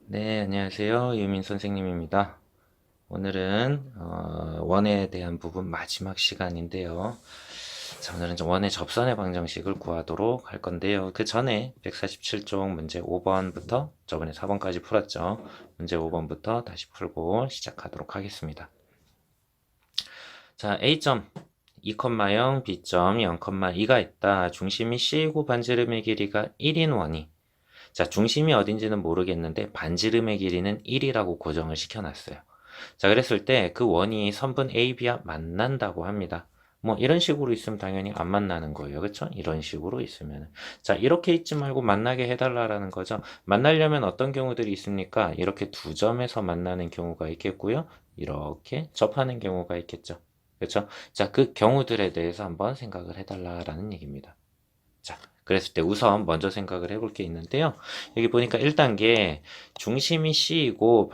네, 안녕하세요. 유민 선생님입니다. 오늘은 원에 대한 부분 마지막 시간인데요. 자, 오늘은 원의 접선의 방정식을 구하도록 할 건데요. 그 전에 147쪽 문제 5번부터 저번에 4번까지 풀었죠. 문제 5번부터 다시 풀고 시작하도록 하겠습니다. 자, A점 2,0, B점 0,2가 있다. 중심이 C이고 반지름의 길이가 1인 원이. 자, 중심이 어딘지는 모르겠는데 반지름의 길이는 1이라고 고정을 시켜놨어요. 자, 그랬을 때 그 원이 선분 A, B와 만난다고 합니다. 뭐 이런 식으로 있으면 당연히 안 만나는 거예요. 그쵸? 이런 식으로 있으면. 자, 이렇게 있지 말고 만나게 해달라는 거죠. 만나려면 어떤 경우들이 있습니까? 이렇게 두 점에서 만나는 경우가 있겠고요. 이렇게 접하는 경우가 있겠죠. 그렇죠? 자, 그 경우들에 대해서 한번 생각을 해달라는 얘기입니다. 자, 그랬을 때 우선 먼저 생각을 해볼 게 있는데요. 여기 보니까 1단계 중심이 C이고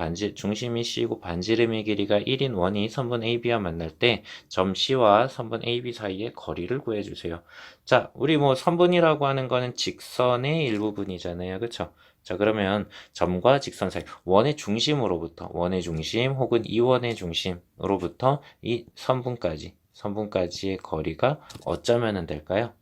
반지름의 길이가 1인 원이 선분 AB와 만날 때 점 C와 선분 AB 사이의 거리를 구해주세요. 자, 우리 뭐 선분이라고 하는 거는 직선의 일부분이잖아요. 그쵸? 자, 그러면 점과 직선 사이, 원의 중심 혹은 이 원의 중심으로부터 이 선분까지의 거리가 어쩌면 될까요?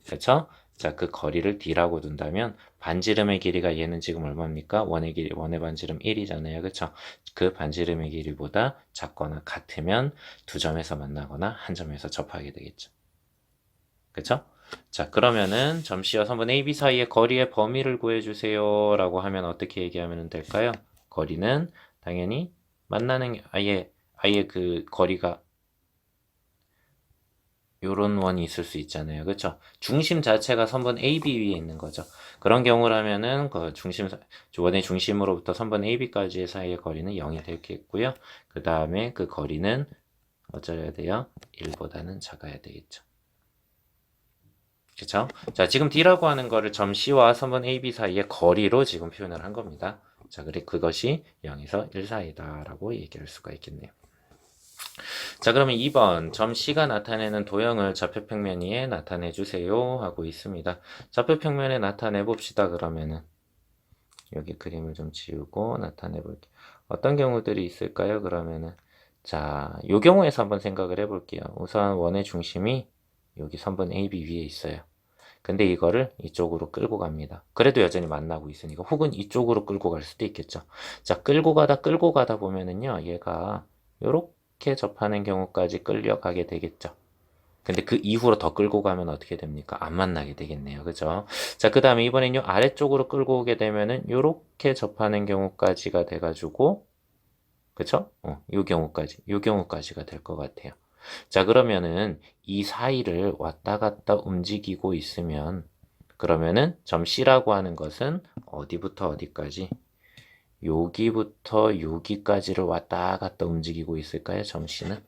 그쵸? 자, 그 거리를 D라고 둔다면 반지름의 길이가 얘는 지금 얼마입니까? 원의 반지름 1이잖아요. 그쵸? 그 반지름의 길이보다 작거나 같으면 두 점에서 만나거나 한 점에서 접하게 되겠죠. 그쵸? 자, 그러면은 점 C와 선분 AB 사이의 거리의 범위를 구해주세요 라고 하면 어떻게 얘기하면 될까요? 거리는 당연히 아예 그 거리가 요런 원이 있을 수 있잖아요. 그쵸? 중심 자체가 선분 AB 위에 있는 거죠. 그런 경우라면은 원의 중심으로부터 선분 AB까지의 사이의 거리는 0이 되겠고요. 그 다음에 그 거리는 어쩌야 돼요? 1보다는 작아야 되겠죠. 그쵸? 자, 지금 D라고 하는 거를 점 C와 선분 AB 사이의 거리로 지금 표현을 한 겁니다. 자, 그리고 그것이 0에서 1 사이다라고 얘기할 수가 있겠네요. 자, 그러면 2번 점 C가 나타내는 도형을 좌표평면 위에 나타내 주세요 하고 있습니다. 좌표평면에 나타내 봅시다. 그러면은 여기 그림을 좀 지우고 나타내 볼게요. 어떤 경우들이 있을까요? 그러면은 자, 요 경우에서 한번 생각을 해 볼게요. 우선 원의 중심이 여기 선분 AB 위에 있어요. 근데 이거를 이쪽으로 끌고 갑니다. 그래도 여전히 만나고 있으니까 혹은 이쪽으로 끌고 갈 수도 있겠죠. 자, 끌고 가다 보면은요. 얘가 요렇게 접하는 경우까지 끌려가게 되겠죠. 근데 그 이후로 더 끌고 가면 어떻게 됩니까? 안 만나게 되겠네요. 그죠? 자, 그 다음에 이번엔 요 아래쪽으로 끌고 오게 되면은 요렇게 접하는 경우까지가 돼가지고 그쵸? 요 경우까지가 될 것 같아요. 자, 그러면은 이 사이를 왔다 갔다 움직이고 있으면 그러면은 점 C라고 하는 것은 어디부터 어디까지? 여기부터 여기까지를 왔다 갔다 움직이고 있을까요? 점 C는?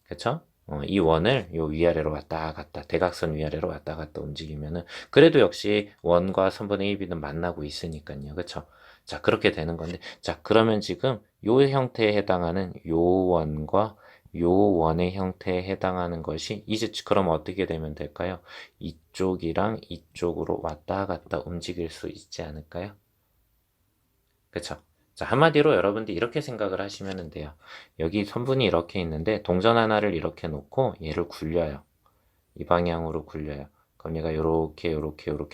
그쵸? 이 원을 요 위아래로 왔다 갔다 대각선 위아래로 왔다 갔다 움직이면은 그래도 역시 원과 선분 AB는 만나고 있으니까요. 그쵸? 자, 그렇게 되는 건데 자, 그러면 지금 요 형태에 해당하는 요 원과 요 원의 형태에 해당하는 것이 이제 그럼 어떻게 되면 될까요? 이쪽이랑 이쪽으로 왔다 갔다 움직일 수 있지 않을까요? 그쵸? 자, 한마디로 여러분들 이렇게 생각을 하시면 돼요. 여기 선분이 이렇게 있는데 동전 하나를 이렇게 놓고 얘를 굴려요. 이 방향으로 굴려요. 그럼 얘가 요렇게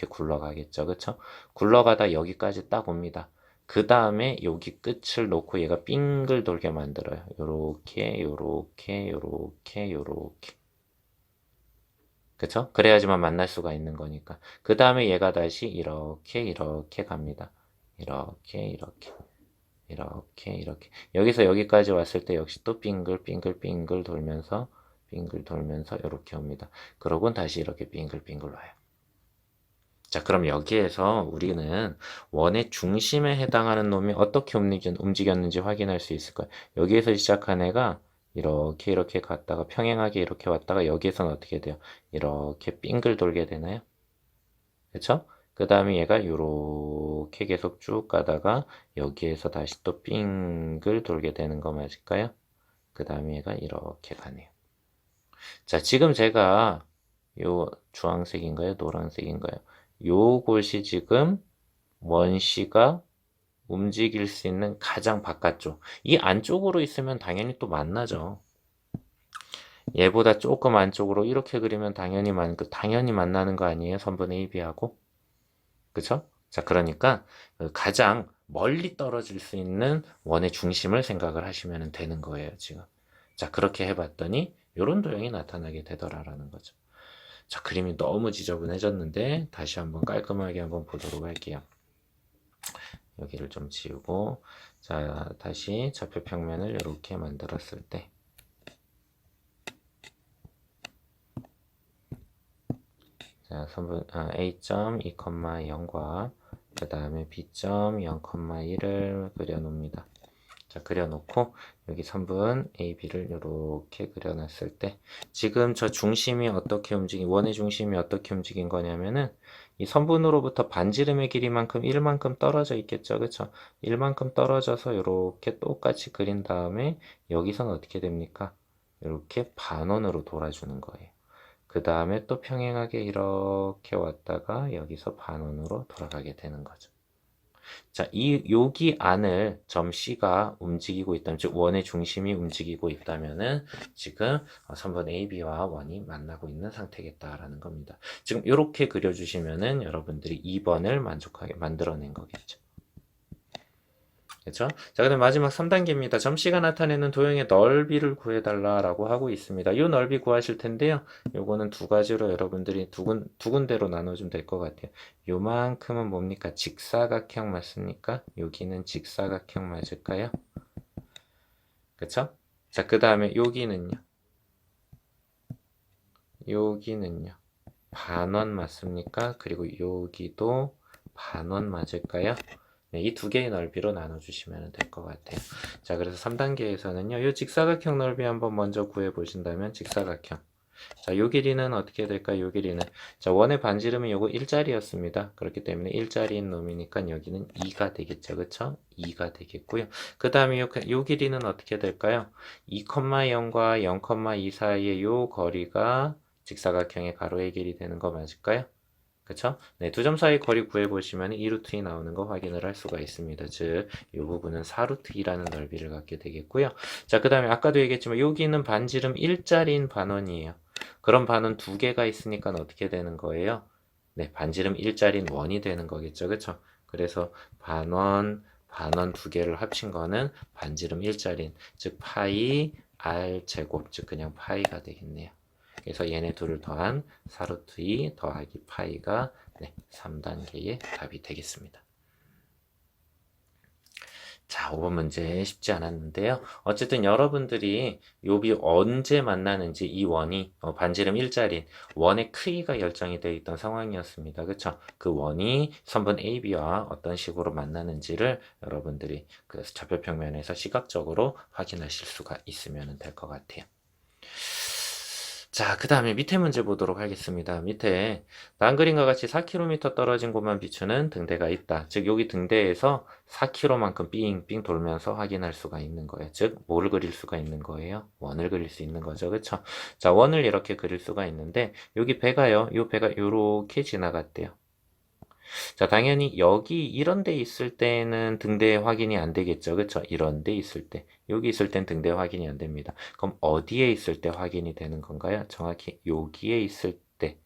굴러가겠죠. 그쵸? 굴러가다 여기까지 딱 옵니다. 그 다음에 여기 끝을 놓고 얘가 빙글 돌게 만들어요. 요렇게. 그쵸? 그래야지만 만날 수가 있는 거니까. 그 다음에 얘가 다시 이렇게 갑니다. 이렇게. 여기서 여기까지 왔을 때 역시 또 빙글 돌면서 이렇게 옵니다. 그러곤 다시 이렇게 빙글 와요. 자, 그럼 여기에서 우리는 원의 중심에 해당하는 놈이 어떻게 움직였는지 확인할 수 있을 거예요. 여기에서 시작한 애가 이렇게 갔다가 평행하게 이렇게 왔다가 여기에서는 어떻게 돼요? 이렇게 빙글 돌게 되나요? 그쵸? 그 다음에 얘가 이렇게 계속 쭉 가다가 여기에서 다시 또 빙글 돌게 되는 거 맞을까요? 그 다음에 얘가 이렇게 가네요. 자, 지금 제가 요 주황색인가요? 노란색인가요? 요것이 지금 원C가 움직일 수 있는 가장 바깥쪽. 이 안쪽으로 있으면 당연히 또 만나죠. 얘보다 조금 안쪽으로 이렇게 그리면 당연히 만나는 거 아니에요? 선분 AB하고. 그쵸? 자, 그러니까 가장 멀리 떨어질 수 있는 원의 중심을 생각을 하시면 되는 거예요, 지금. 자, 그렇게 해봤더니 요런 도형이 나타나게 되더라라는 거죠. 자, 그림이 너무 지저분해졌는데 다시 한번 깔끔하게 한번 보도록 할게요. 여기를 좀 지우고, 자, 다시 좌표평면을 이렇게 만들었을 때, 자, 선분 A.2,0과 그 다음에 B.0, 0,1을 그려놓습니다. 자, 그려놓고 여기 선분 AB를 이렇게 그려놨을 때 지금 저 중심이 어떻게 원의 중심이 어떻게 움직인 거냐면은 이 선분으로부터 반지름의 길이만큼 1만큼 떨어져 있겠죠. 그쵸? 1만큼 떨어져서 이렇게 똑같이 그린 다음에 여기서는 어떻게 됩니까? 이렇게 반원으로 돌아주는 거예요. 그 다음에 또 평행하게 이렇게 왔다가 여기서 반원으로 돌아가게 되는 거죠. 자, 여기 안을 점 C가 움직이고 있다면, 즉 원의 중심이 움직이고 있다면은 지금 선분 AB와 원이 만나고 있는 상태겠다라는 겁니다. 지금 이렇게 그려주시면은 여러분들이 2번을 만족하게 만들어낸 거겠죠. 그렇죠? 자, 그다음 마지막 3단계입니다. 점씨가 나타내는 도형의 넓이를 구해달라라고 하고 있습니다. 이 넓이 구하실 텐데요. 요거는 두 가지로 여러분들이 두 군데로 나눠주면 될 것 같아요. 요만큼은 뭡니까? 직사각형 맞습니까? 여기는 직사각형 맞을까요? 그쵸? 자, 그 다음에 여기는요. 반원 맞습니까? 그리고 여기도 반원 맞을까요? 네, 이 두 개의 넓이로 나눠주시면 될 것 같아요. 자, 그래서 3단계에서는요, 이 직사각형 넓이 한번 먼저 구해보신다면, 직사각형. 자, 요 길이는 어떻게 될까요? 요 길이는. 자, 원의 반지름은 요거 1짜리였습니다. 그렇기 때문에 1짜리인 놈이니까 여기는 2가 되겠죠. 그쵸? 2가 되겠고요. 그 다음에 요 길이는 어떻게 될까요? 2,0과 0,2 사이의 요 거리가 직사각형의 가로의 길이 되는 거 맞을까요? 그쵸? 네, 두 점 사이 거리 구해보시면 2루트2 나오는 거 확인을 할 수가 있습니다. 즉, 이 부분은 4루트2라는 넓이를 갖게 되겠고요. 자, 그 다음에 아까도 얘기했지만 여기는 반지름 1짜리인 반원이에요. 그럼 반원 두 개가 있으니까 어떻게 되는 거예요? 네, 반지름 1짜리인 원이 되는 거겠죠. 그쵸? 그래서 반원 두 개를 합친 거는 반지름 1짜리인, 즉, 파이 r 제곱, 즉, 그냥 파이가 되겠네요. 그래서 얘네 둘을 더한 4루트 2 더하기 파이가 3단계의 답이 되겠습니다. 자, 5번 문제 쉽지 않았는데요. 어쨌든 여러분들이 요비 언제 만나는지 이 원이 반지름 1짜리 원의 크기가 결정이 되어 있던 상황이었습니다. 그쵸? 그 원이 선분 AB와 어떤 식으로 만나는지를 여러분들이 그 좌표평면에서 시각적으로 확인하실 수가 있으면 될 것 같아요. 자, 그 다음에 밑에 문제 보도록 하겠습니다. 밑에 다음 그림과 같이 4km 떨어진 곳만 비추는 등대가 있다. 즉 여기 등대에서 4km만큼 삥삥 돌면서 확인할 수가 있는 거예요. 즉 뭐를 그릴 수가 있는 거예요? 원을 그릴 수 있는 거죠. 그쵸? 자, 원을 이렇게 그릴 수가 있는데 여기 배가요. 이 배가 이렇게 지나갔대요. 자, 당연히 여기 이런 데 있을 때는 등대 확인이 안 되겠죠. 그쵸? 이런 데 있을 때. 여기 있을 땐 등대 확인이 안 됩니다. 그럼 어디에 있을 때 확인이 되는 건가요? 정확히 여기에 있을 때.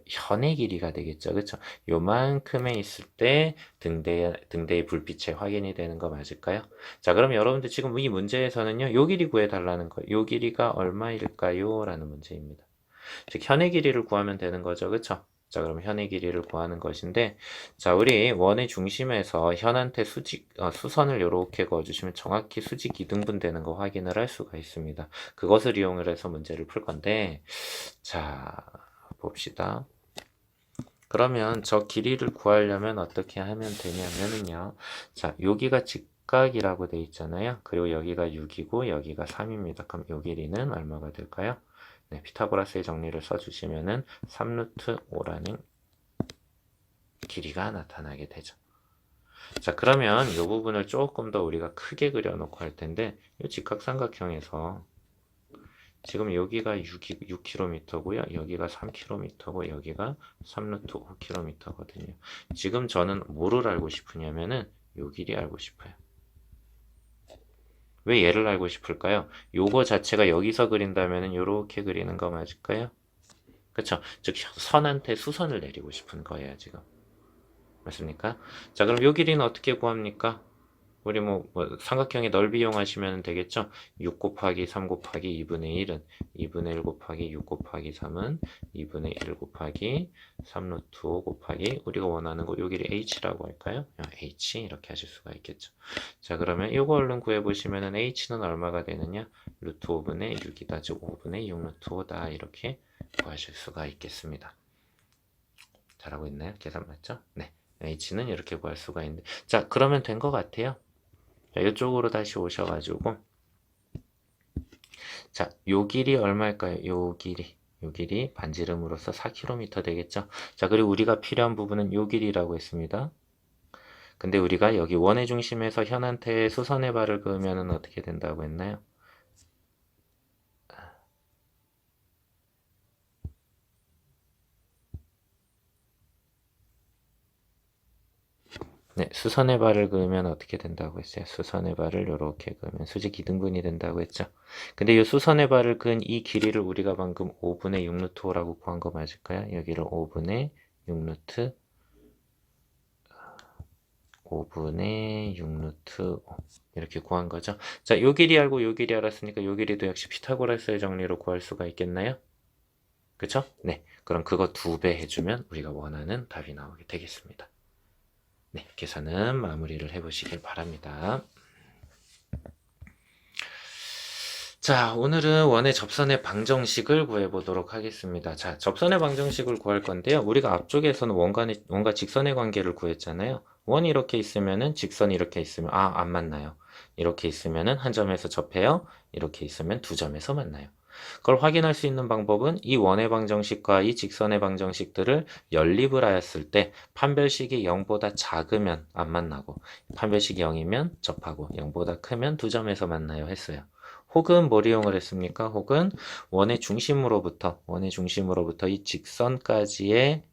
현의 길이가 되겠죠. 그쵸? 요만큼에 있을 때 등대의 불빛에 확인이 되는 거 맞을까요? 자, 그럼 여러분들 지금 이 문제에서는요, 요 길이 구해달라는 거예요. 요 길이가 얼마일까요? 라는 문제입니다. 즉, 현의 길이를 구하면 되는 거죠. 그쵸? 자, 그럼 현의 길이를 구하는 것인데, 자, 우리 원의 중심에서 현한테 수선을 이렇게 그어주시면 정확히 수직 이등분 되는 거 확인을 할 수가 있습니다. 그것을 이용을 해서 문제를 풀 건데, 자, 봅시다. 그러면 저 길이를 구하려면 어떻게 하면 되냐면요. 자, 여기가 직각이라고 돼 있잖아요. 그리고 여기가 6이고 여기가 3입니다. 그럼 요 길이는 얼마가 될까요? 네, 피타고라스의 정리를 써주시면은 3루트 5라는 길이가 나타나게 되죠. 자, 그러면 이 부분을 조금 더 우리가 크게 그려놓고 할 텐데, 이 직각삼각형에서 지금 여기가 6km고요. 여기가 3km고 여기가 3루트 5km거든요. 지금 저는 뭐를 알고 싶으냐면은 요 길이 알고 싶어요. 왜 얘를 알고 싶을까요? 요거 자체가 여기서 그린다면은 요렇게 그리는 거 맞을까요? 그쵸? 즉 선한테 수선을 내리고 싶은 거예요, 지금. 맞습니까? 자, 그럼 요 길이는 어떻게 구합니까? 우리 뭐 삼각형의 넓이 이용하시면 되겠죠? 6 곱하기 3 곱하기 2분의 1은 2분의 1 곱하기 6 곱하기 3은 2분의 1 곱하기 3 루트 5 곱하기 우리가 원하는 거 요 길이 h라고 할까요? h 이렇게 하실 수가 있겠죠. 자, 그러면 요거 얼른 구해보시면은 h는 얼마가 되느냐? 루트 5분의 6이다. 즉 5분의 6 루트 5다. 이렇게 구하실 수가 있겠습니다. 잘하고 있나요? 계산 맞죠? 네. h는 이렇게 구할 수가 있는데 자, 그러면 된 것 같아요. 자, 이쪽으로 다시 오셔가지고 자, 요 길이 얼마일까요? 요 길이 반지름으로서 4km 되겠죠? 자, 그리고 우리가 필요한 부분은 요 길이라고 했습니다. 근데 우리가 여기 원의 중심에서 현한테의 수선의 발을 그으면은 어떻게 된다고 했나요? 네, 수선의 발을 그으면 어떻게 된다고 했어요? 수선의 발을 이렇게 그으면 수직 이등분이 된다고 했죠. 근데 이 수선의 발을 그은 이 길이를 우리가 방금 5분의 6 루트 5라고 구한 거 맞을까요? 여기를 5분의 6 루트 5분의 6 루트 5 이렇게 구한 거죠. 자, 요 길이 알고 요 길이 알았으니까 요 길이도 역시 피타고라스의 정리로 구할 수가 있겠나요? 그쵸? 네, 그럼 그거 2배 해주면 우리가 원하는 답이 나오게 되겠습니다. 네, 계산은 마무리를 해보시길 바랍니다. 자, 오늘은 원의 접선의 방정식을 구해보도록 하겠습니다. 자, 접선의 방정식을 구할 건데요. 우리가 앞쪽에서는 원과 직선의 관계를 구했잖아요. 원이 이렇게 있으면은 직선이 이렇게 있으면 안 만나요. 이렇게 있으면은 한 점에서 접해요. 이렇게 있으면 두 점에서 만나요. 그걸 확인할 수 있는 방법은 이 원의 방정식과 이 직선의 방정식들을 연립을 하였을 때 판별식이 0보다 작으면 안 만나고 판별식이 0이면 접하고 0보다 크면 두 점에서 만나요 했어요. 혹은 뭘 이용을 했습니까? 혹은 원의 중심으로부터 이 직선까지의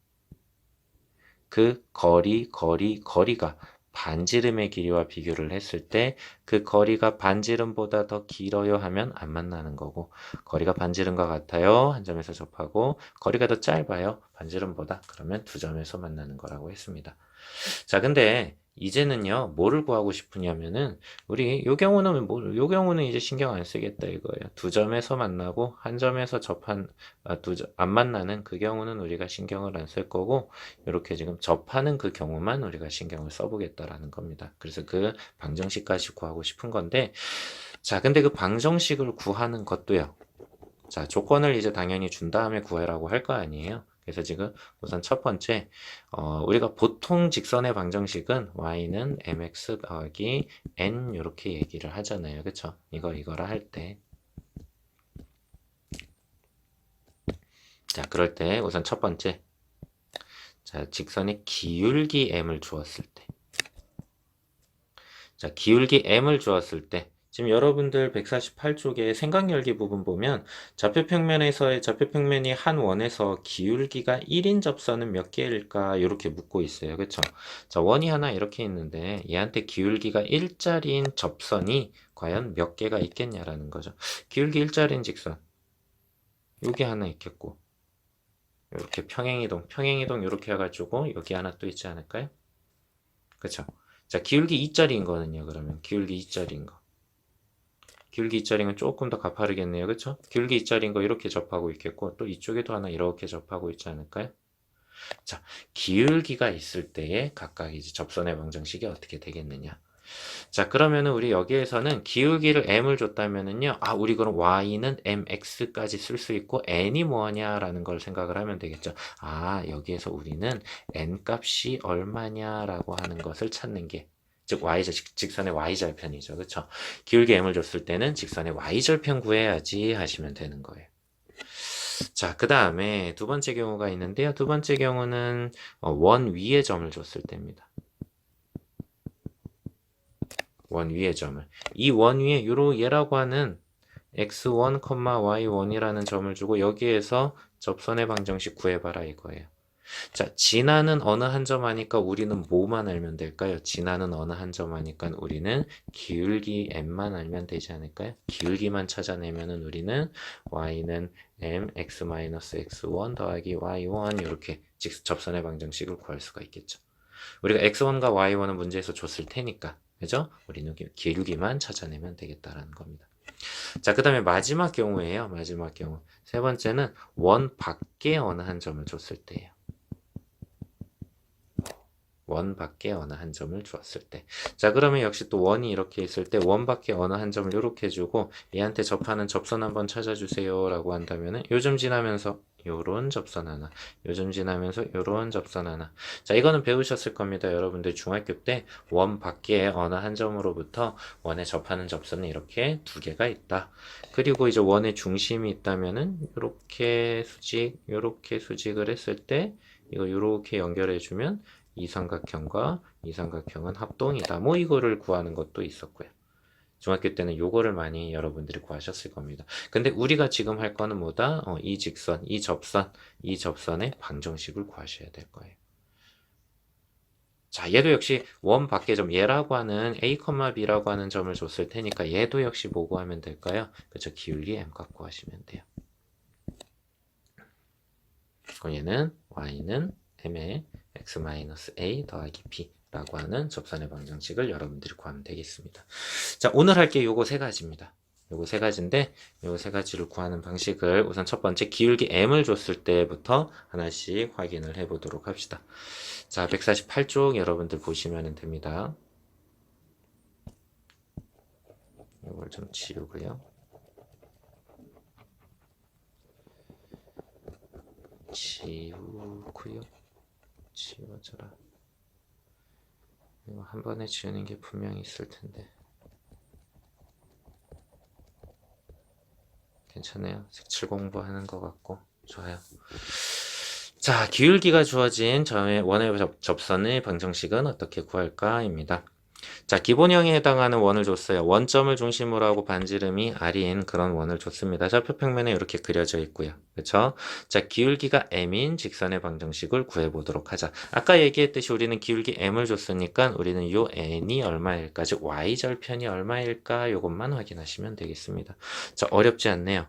그 거리가 반지름의 길이와 비교를 했을 때 그 거리가 반지름보다 더 길어요 하면 안 만나는 거고 거리가 반지름과 같아요. 한 점에서 접하고 거리가 더 짧아요. 반지름보다 그러면 두 점에서 만나는 거라고 했습니다. 자, 근데 이제는요, 뭐를 구하고 싶으냐면은, 우리, 요 경우는 이제 신경 안 쓰겠다 이거예요. 두 점에서 만나고, 한 점에서 안 만나는 그 경우는 우리가 신경을 안 쓸 거고, 이렇게 지금 접하는 그 경우만 우리가 신경을 써보겠다라는 겁니다. 그래서 그 방정식까지 구하고 싶은 건데, 자, 근데 그 방정식을 구하는 것도요, 자, 조건을 이제 당연히 준 다음에 구해라고 할 거 아니에요. 그래서 지금 우선 첫 번째, 우리가 보통 직선의 방정식은 y는 mx 더하기 n 이렇게 얘기를 하잖아요. 그쵸? 이거라 할 때. 자, 그럴 때 우선 첫 번째, 자, 직선의 기울기 m을 주었을 때. 자, 기울기 m을 주었을 때, 지금 여러분들 148쪽에 생각열기 부분 보면 좌표평면이 한 원에서 기울기가 1인 접선은 몇 개일까 이렇게 묻고 있어요. 그쵸? 자, 원이 하나 이렇게 있는데 얘한테 기울기가 1짜리인 접선이 과연 몇 개가 있겠냐라는 거죠. 기울기 1짜리인 직선 여기 하나 있겠고 이렇게 평행이동 이렇게 해가지고 여기 하나 또 있지 않을까요? 그쵸? 자, 기울기 2짜리인 거는요. 그러면 기울기 2짜리인 거. 기울기 2짜리는 조금 더 가파르겠네요. 그쵸? 기울기 2짜리인 거 이렇게 접하고 있겠고 또 이쪽에도 하나 이렇게 접하고 있지 않을까요? 자, 기울기가 있을 때에 각각 이제 접선의 방정식이 어떻게 되겠느냐. 자, 그러면은 우리 여기에서는 기울기를 m을 줬다면은요. 우리 그럼 y는 mx까지 쓸 수 있고 n이 뭐냐라는 걸 생각을 하면 되겠죠. 여기에서 우리는 n 값이 얼마냐라고 하는 것을 찾는 게 즉 직선의 y절편이죠. 그렇죠? 기울기 m을 줬을 때는 직선의 y절편 구해야지 하시면 되는 거예요. 자, 그 다음에 두 번째 경우가 있는데요. 두 번째 경우는 원 위의 점을 줬을 때입니다. 원 위의 점을. 이 원 위에 얘라고 하는 x1, y1이라는 점을 주고 여기에서 접선의 방정식 구해봐라 이거예요. 자, 진화는 어느 한 점 하니까 우리는 뭐만 알면 될까요? 진화는 어느 한 점 하니까 우리는 기울기 m만 알면 되지 않을까요? 기울기만 찾아내면은 우리는 y는 m x-x1 더하기 y1 이렇게 접선의 방정식을 구할 수가 있겠죠. 우리가 x1과 y1은 문제에서 줬을 테니까, 그죠? 우리는 기울기만 찾아내면 되겠다라는 겁니다. 자, 그 다음에 마지막 경우예요. 마지막 경우. 세 번째는 원 밖에 어느 한 점을 줬을 때예요. 원 밖에 어느 한 점을 주었을 때. 자, 그러면 역시 또 원이 이렇게 있을 때 원 밖에 어느 한 점을 이렇게 주고 얘한테 접하는 접선 한번 찾아주세요 라고 한다면은 요점 지나면서 요런 접선 하나, 요점 지나면서 요런 접선 하나. 자, 이거는 배우셨을 겁니다. 여러분들 중학교 때 원 밖에 어느 한 점으로부터 원에 접하는 접선은 이렇게 두 개가 있다. 그리고 이제 원의 중심이 있다면은 요렇게 수직을 했을 때 이거 요렇게 연결해주면 이 삼각형과 이 삼각형은 합동이다. 뭐 이거를 구하는 것도 있었고요. 중학교 때는 요거를 많이 여러분들이 구하셨을 겁니다. 근데 우리가 지금 할 거는 뭐다? 이 직선, 이 접선의 방정식을 구하셔야 될 거예요. 자, 얘도 역시 원 밖의 점, 얘라고 하는 a, b라고 하는 점을 줬을 테니까 얘도 역시 뭐 구하면 될까요? 그쵸, 기울기 m 값 구하시면 돼요. 그럼 얘는 y는 m의 x-a 더하기 b라고 하는 접선의 방정식을 여러분들이 구하면 되겠습니다. 자, 오늘 할 게 요거 세 가지입니다. 요거 세 가지인데 요거 세 가지를 구하는 방식을 우선 첫 번째 기울기 m을 줬을 때부터 하나씩 확인을 해 보도록 합시다. 자, 148쪽 여러분들 보시면 됩니다. 이걸 좀 지우고요. 지워져라. 이거 한 번에 지우는 게 분명히 있을 텐데. 괜찮아요. 색칠 공부하는 것 같고 좋아요. 자, 기울기가 주어진 원의 접선의 방정식은 어떻게 구할까입니다. 자, 기본형에 해당하는 원을 줬어요. 원점을 중심으로 하고 반지름이 r인 그런 원을 줬습니다. 좌표 평면에 이렇게 그려져 있고요. 그렇죠? 자, 기울기가 m인 직선의 방정식을 구해보도록 하자. 아까 얘기했듯이 우리는 기울기 m을 줬으니까 우리는 요 n이 얼마일까, 즉 y절편이 얼마일까 요것만 확인하시면 되겠습니다. 자, 어렵지 않네요.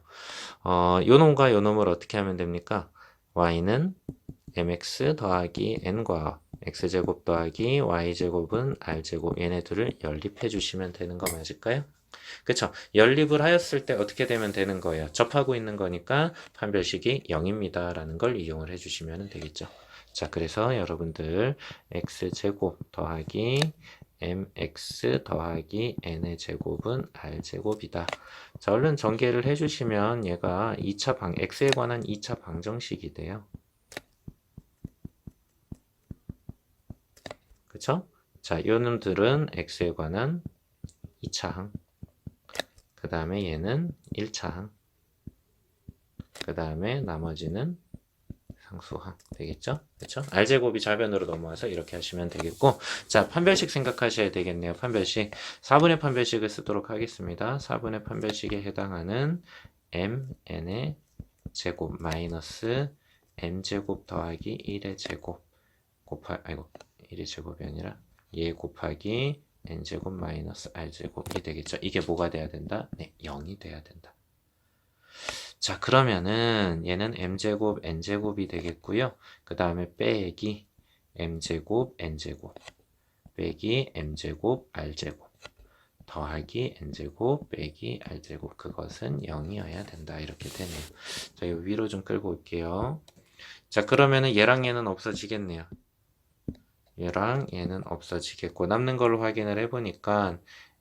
요 놈과 요 놈을 어떻게 하면 됩니까? y는 mx 더하기 n과 x제곱 더하기 y제곱은 r제곱 얘네 둘을 연립해 주시면 되는 거 맞을까요? 그쵸? 연립을 하였을 때 어떻게 되면 되는 거예요? 접하고 있는 거니까 판별식이 0입니다 라는 걸 이용을 해 주시면 되겠죠. 자, 그래서 여러분들 x제곱 더하기 mx 더하기 n의 제곱은 r제곱이다. 자, 얼른 전개를 해 주시면 얘가 x에 관한 2차 방정식이 돼요. 그쵸? 자, 요 놈들은 x에 관한 2차항. 그 다음에 얘는 1차항. 그 다음에 나머지는 상수항. 되겠죠? 그쵸? r제곱이 좌변으로 넘어와서 이렇게 하시면 되겠고, 자, 판별식 생각하셔야 되겠네요. 판별식. 4분의 판별식을 쓰도록 하겠습니다. 4분의 판별식에 해당하는 mn의 제곱 마이너스 m제곱 더하기 1의 제곱 1의 제곱이 아니라 얘 곱하기 n제곱 마이너스 r제곱이 되겠죠. 이게 뭐가 돼야 된다? 네, 0이 돼야 된다. 자, 그러면은 얘는 m제곱 n제곱이 되겠고요. 그 다음에 빼기 m제곱 n제곱 빼기 m제곱 r제곱 더하기 n제곱 빼기 r제곱 그것은 0이어야 된다. 이렇게 되네요. 자, 이 위로 좀 끌고 올게요. 자, 그러면은 얘랑 얘는 없어지겠네요. 얘랑 얘는 없어지겠고 남는 걸로 확인을 해보니까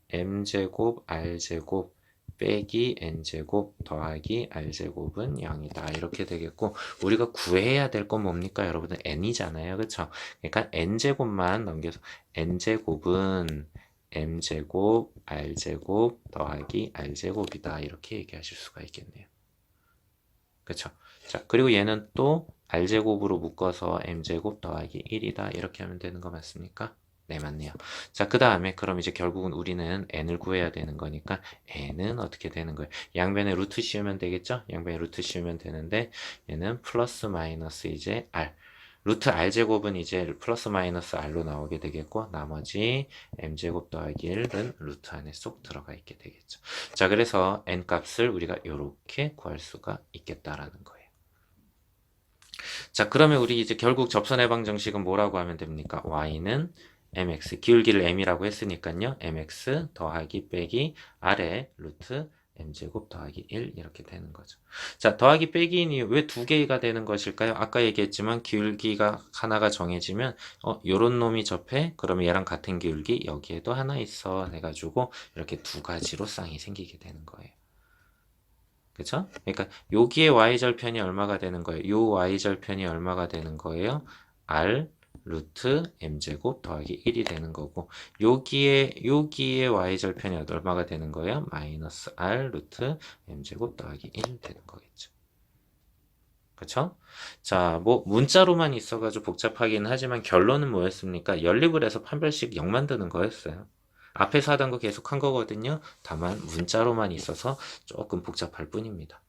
m제곱 r제곱 빼기 n제곱 더하기 r제곱은 0이다 이렇게 되겠고 우리가 구해야 될 건 뭡니까 여러분들? n이잖아요. 그쵸? 그러니까 n제곱만 넘겨서 n제곱은 m제곱 r제곱 더하기 r제곱이다 이렇게 얘기하실 수가 있겠네요. 그쵸? 자, 그리고 얘는 또 r제곱으로 묶어서 m제곱 더하기 1이다 이렇게 하면 되는 거 맞습니까? 네, 맞네요. 자, 그 다음에 그럼 이제 결국은 우리는 n을 구해야 되는 거니까 n은 어떻게 되는 거예요? 양변에 루트 씌우면 되겠죠? 양변에 루트 씌우면 되는데 얘는 플러스 마이너스 이제 r. 루트 r제곱은 이제 플러스 마이너스 r로 나오게 되겠고 나머지 m제곱 더하기 1은 루트 안에 쏙 들어가 있게 되겠죠. 자, 그래서 n 값을 우리가 이렇게 구할 수가 있겠다라는 거예요. 자, 그러면 우리 이제 결국 접선 해방 정식은 뭐라고 하면 됩니까? y는 mx, 기울기를 m이라고 했으니까요. mx 더하기 빼기 아래 루트 m제곱 더하기 1 이렇게 되는 거죠. 자, 더하기 빼기인 이유 왜 두 개가 되는 것일까요? 아까 얘기했지만 기울기가 하나가 정해지면 요런 놈이 접해? 그러면 얘랑 같은 기울기 여기에도 하나 있어 해가지고 이렇게 두 가지로 쌍이 생기게 되는 거예요. 그쵸? 그러니까 여기에 y절편이 얼마가 되는 거예요? 요 y절편이 얼마가 되는 거예요? r 루트 m제곱 더하기 1이 되는 거고 여기에 y절편이 얼마가 되는 거예요? 마이너스 r 루트 m제곱 더하기 1 되는 거겠죠. 그쵸? 자, 뭐 문자로만 있어가지고 복잡하긴 하지만 결론은 뭐였습니까? 연립을 해서 판별식 0 만드는 거였어요. 앞에서 하던 거 계속 한 거거든요. 다만 문자로만 있어서 조금 복잡할 뿐입니다.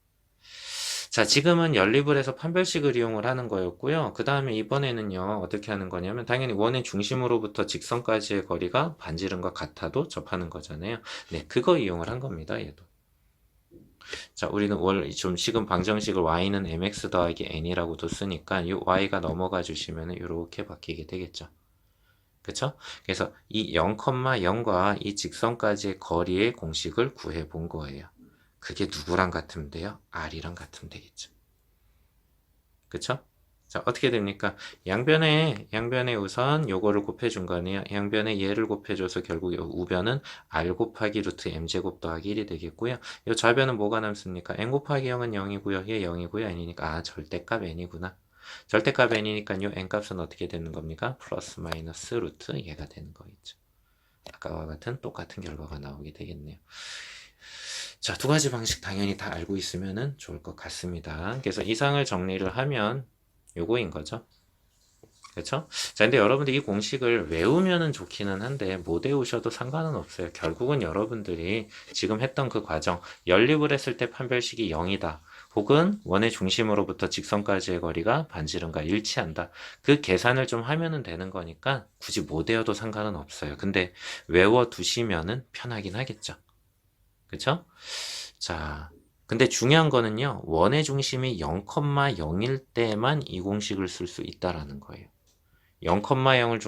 자, 지금은 연립을 해서 판별식을 이용을 하는 거였고요. 그 다음에 이번에는요, 어떻게 하는 거냐면, 당연히 원의 중심으로부터 직선까지의 거리가 반지름과 같아도 접하는 거잖아요. 네, 그거 이용을 한 겁니다, 얘도. 자, 우리는 좀 식은 방정식을 y는 mx 더하기 n이라고도 쓰니까, 이 y가 넘어가 주시면 이렇게 바뀌게 되겠죠. 그쵸? 그래서 이 0,0과 이 직선까지의 거리의 공식을 구해 본 거예요. 그게 누구랑 같으면 돼요? r이랑 같으면 되겠죠. 그쵸? 자, 어떻게 됩니까? 양변에 우선 요거를 곱해준 거네요. 양변에 얘를 곱해줘서 결국 요 우변은 r 곱하기 루트 m제곱 더하기 1이 되겠고요. 요 좌변은 뭐가 남습니까? n 곱하기 0은 0이고요. 얘 0이고요. n이니까, 절대값 n이구나. 절대값 n이니까 요 n값은 어떻게 되는 겁니까? 플러스 마이너스 루트 얘가 되는 거겠죠. 아까와 같은 똑같은 결과가 나오게 되겠네요. 자, 두 가지 방식 당연히 다 알고 있으면 좋을 것 같습니다. 그래서 이상을 정리를 하면 요거인 거죠. 그렇죠? 자, 근데 여러분들 이 공식을 외우면은 좋기는 한데 못 외우셔도 상관은 없어요. 결국은 여러분들이 지금 했던 그 과정, 연립을 했을 때 판별식이 0이다. 혹은 원의 중심으로부터 직선까지의 거리가 반지름과 일치한다. 그 계산을 좀 하면은 되는 거니까 굳이 못 외워도 상관은 없어요. 근데 외워 두시면은 편하긴 하겠죠. 그쵸? 자, 근데 중요한 거는요, 원의 중심이 0,0일 때만 이 공식을 쓸 수 있다라는 거예요. 0,0을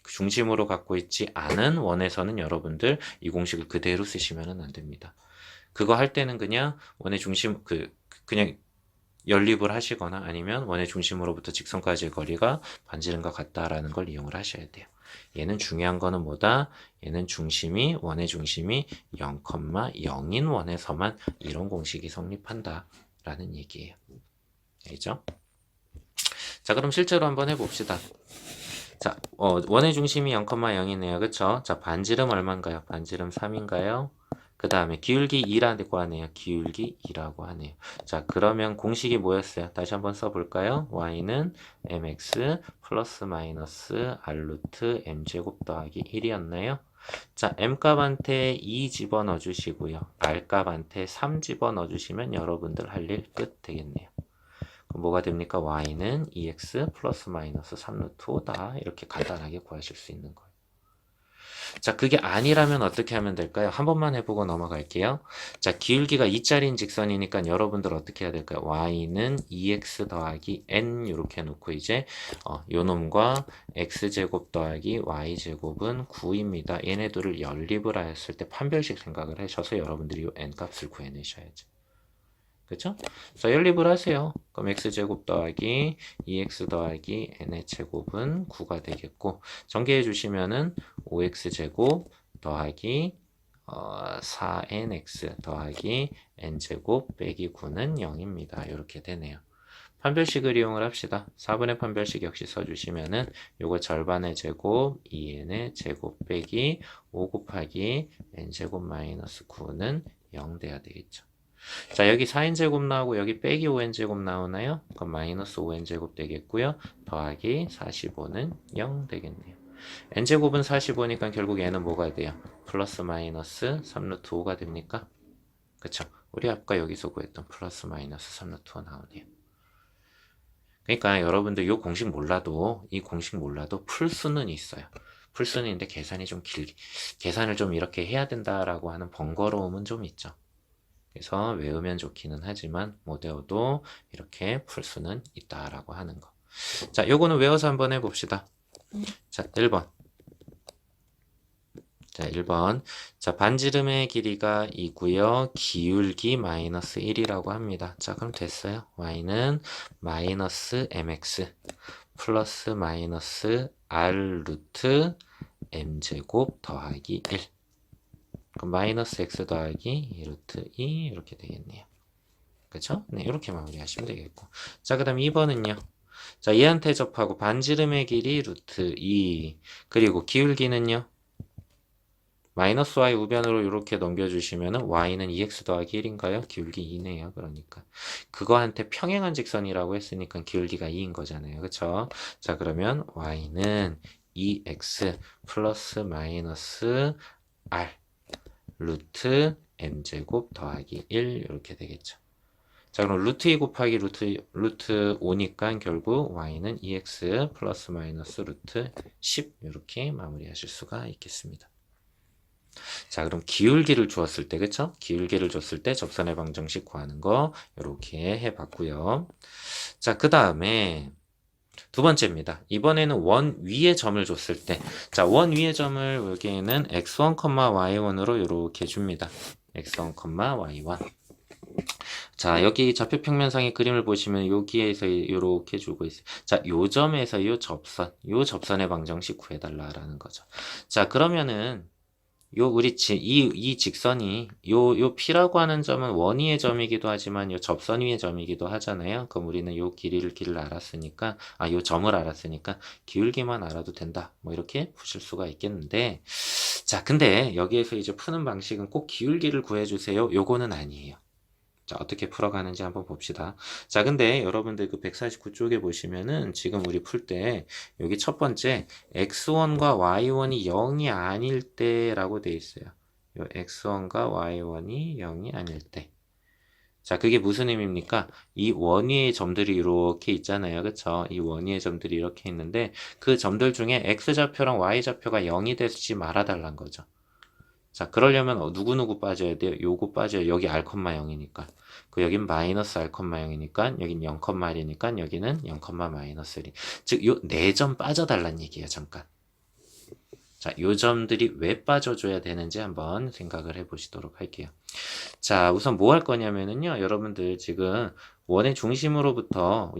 중심으로 갖고 있지 않은 원에서는 여러분들 이 공식을 그대로 쓰시면 안 됩니다. 그거 할 때는 그냥 원의 중심, 그냥 연립을 하시거나 아니면 원의 중심으로부터 직선까지의 거리가 반지름과 같다라는 걸 이용을 하셔야 돼요. 얘는 중요한 거는 뭐다? 얘는 원의 중심이 0,0인 원에서만 이런 공식이 성립한다 라는 얘기예요. 알죠? 자, 그럼 실제로 한번 해봅시다. 자, 원의 중심이 0,0이네요. 그쵸? 자, 반지름 얼마인가요? 반지름 3인가요? 그 다음에 기울기 2라고 하네요. 기울기 2라고 하네요. 자, 그러면 공식이 뭐였어요? 다시 한번 써볼까요? y는 mx 플러스 마이너스 r 루트 m제곱 더하기 1이었나요? 자, m값한테 2 집어넣어 주시고요. r값한테 3 집어넣어 주시면 여러분들 할 일 끝 되겠네요. 그럼 뭐가 됩니까? y는 2x 플러스 마이너스 3루트 5다. 이렇게 간단하게 구하실 수 있는 거예요. 자, 그게 아니라면 어떻게 하면 될까요? 한 번만 해보고 넘어갈게요. 자, 기울기가 2짜리인 직선이니까 여러분들 어떻게 해야 될까요? y는 2x 더하기 n 이렇게 해놓고 이제 요 놈과 x제곱 더하기 y제곱은 9입니다. 얘네들을 연립을 했을 때 판별식 생각을 하셔서 여러분들이 요 n값을 구해내셔야죠. 그쵸? 그래서 연립을 하세요. 그럼 x제곱 더하기 2x 더하기 n의 제곱은 9가 되겠고 전개해 주시면은 5x제곱 더하기 4nx 더하기 n제곱 빼기 9는 0입니다. 이렇게 되네요. 판별식을 이용을 합시다. 4분의 판별식 역시 써주시면은 요거 절반의 제곱 2n의 제곱 빼기 5 곱하기 n제곱 마이너스 9는 0 돼야 되겠죠. 자, 여기 4n제곱 나오고 여기 빼기 5n제곱 나오나요? 그럼 마이너스 5n제곱 되겠고요. 더하기 45는 0 되겠네요. n제곱은 45니까 결국 얘는 뭐가 돼요? 플러스 마이너스 3루트 5가 됩니까? 그쵸? 우리 아까 여기서 구했던 플러스 마이너스 3루트 5 나오네요. 그러니까 여러분들 이 공식 몰라도 이 공식 몰라도 풀 수는 있어요. 풀 수는 있는데 계산이 좀 길게 계산을 좀 이렇게 해야 된다라고 하는 번거로움은 좀 있죠. 그래서 외우면 좋기는 하지만 못 외워도 이렇게 풀 수는 있다라고 하는 거. 자, 요거는 외워서 한번 해봅시다. 자, 1번. 자, 1번. 자, 반지름의 길이가 2고요. 기울기 마이너스 1이라고 합니다. 자, 그럼 됐어요. y는 마이너스 mx 플러스 마이너스 r 루트 m제곱 더하기 1. 그럼 마이너스 x 더하기 2 루트 2 이렇게 되겠네요. 그쵸? 네, 이렇게 마무리하시면 되겠고. 자, 그 다음 2번은요. 자, 얘한테 접하고 반지름의 길이 루트 2 그리고 기울기는요. 마이너스 y 우변으로 이렇게 넘겨주시면은 y는 2x 더하기 1인가요? 기울기 2네요. 그러니까 그거한테 평행한 직선이라고 했으니까 기울기가 2인 거잖아요. 그쵸? 자, 그러면 y는 2x 플러스 마이너스 r 루트 m제곱 더하기 1 이렇게 되겠죠. 자, 그럼 루트 2 곱하기 루트 5니까 결국 y는 2x 플러스 마이너스 루트 10 이렇게 마무리하실 수가 있겠습니다. 자, 그럼 기울기를 주었을 때, 그쵸? 기울기를 줬을 때 접선의 방정식 구하는 거 이렇게 해봤고요. 자, 그 다음에 두 번째입니다. 이번에는 원 위에 점을 줬을 때, 자, 원 위에 점을 여기에는 x1, y1으로 이렇게 줍니다. x1, y1. 자, 여기 좌표평면상의 그림을 보시면 여기에서 이렇게 주고 있어요. 자, 요 점에서 요 접선의 방정식 구해달라라는 거죠. 자, 그러면은 우리 이 직선이 요 P라고 하는 점은 원위의 점이기도 하지만 요 접선 위의 점이기도 하잖아요. 그럼 우리는 요 길이를 알았으니까 요 점을 알았으니까 기울기만 알아도 된다. 뭐 이렇게 푸실 수가 있겠는데 자, 근데 여기에서 이제 푸는 방식은 꼭 기울기를 구해주세요. 요거는 아니에요. 자, 어떻게 풀어가는지 한번 봅시다. 자, 근데 여러분들 그 149쪽에 보시면은 지금 우리 풀 때 여기 첫 번째 x1과 y1이 0이 아닐 때라고 돼 있어요. 요 x1과 y1이 0이 아닐 때. 자, 그게 무슨 의미입니까? 이 원위의 점들이 이렇게 있잖아요. 그쵸? 이 원위의 점들이 이렇게 있는데 그 점들 중에 x좌표랑 y좌표가 0이 되지 말아달란 거죠. 자, 그러려면 누구누구 빠져야 돼요? 요거 빠져요. 여기 r, 0이니까. 그 여긴 마이너스 r, 0이니까 여긴 0,1이니까 여기는 0, 마이너스 1. 즉, 요 4점 빠져달란 얘기예요. 잠깐. 자, 요 점들이 왜 빠져줘야 되는지 한번 생각을 해보시도록 할게요. 자, 우선 뭐 할 거냐면은요. 여러분들 지금 원의 중심으로부터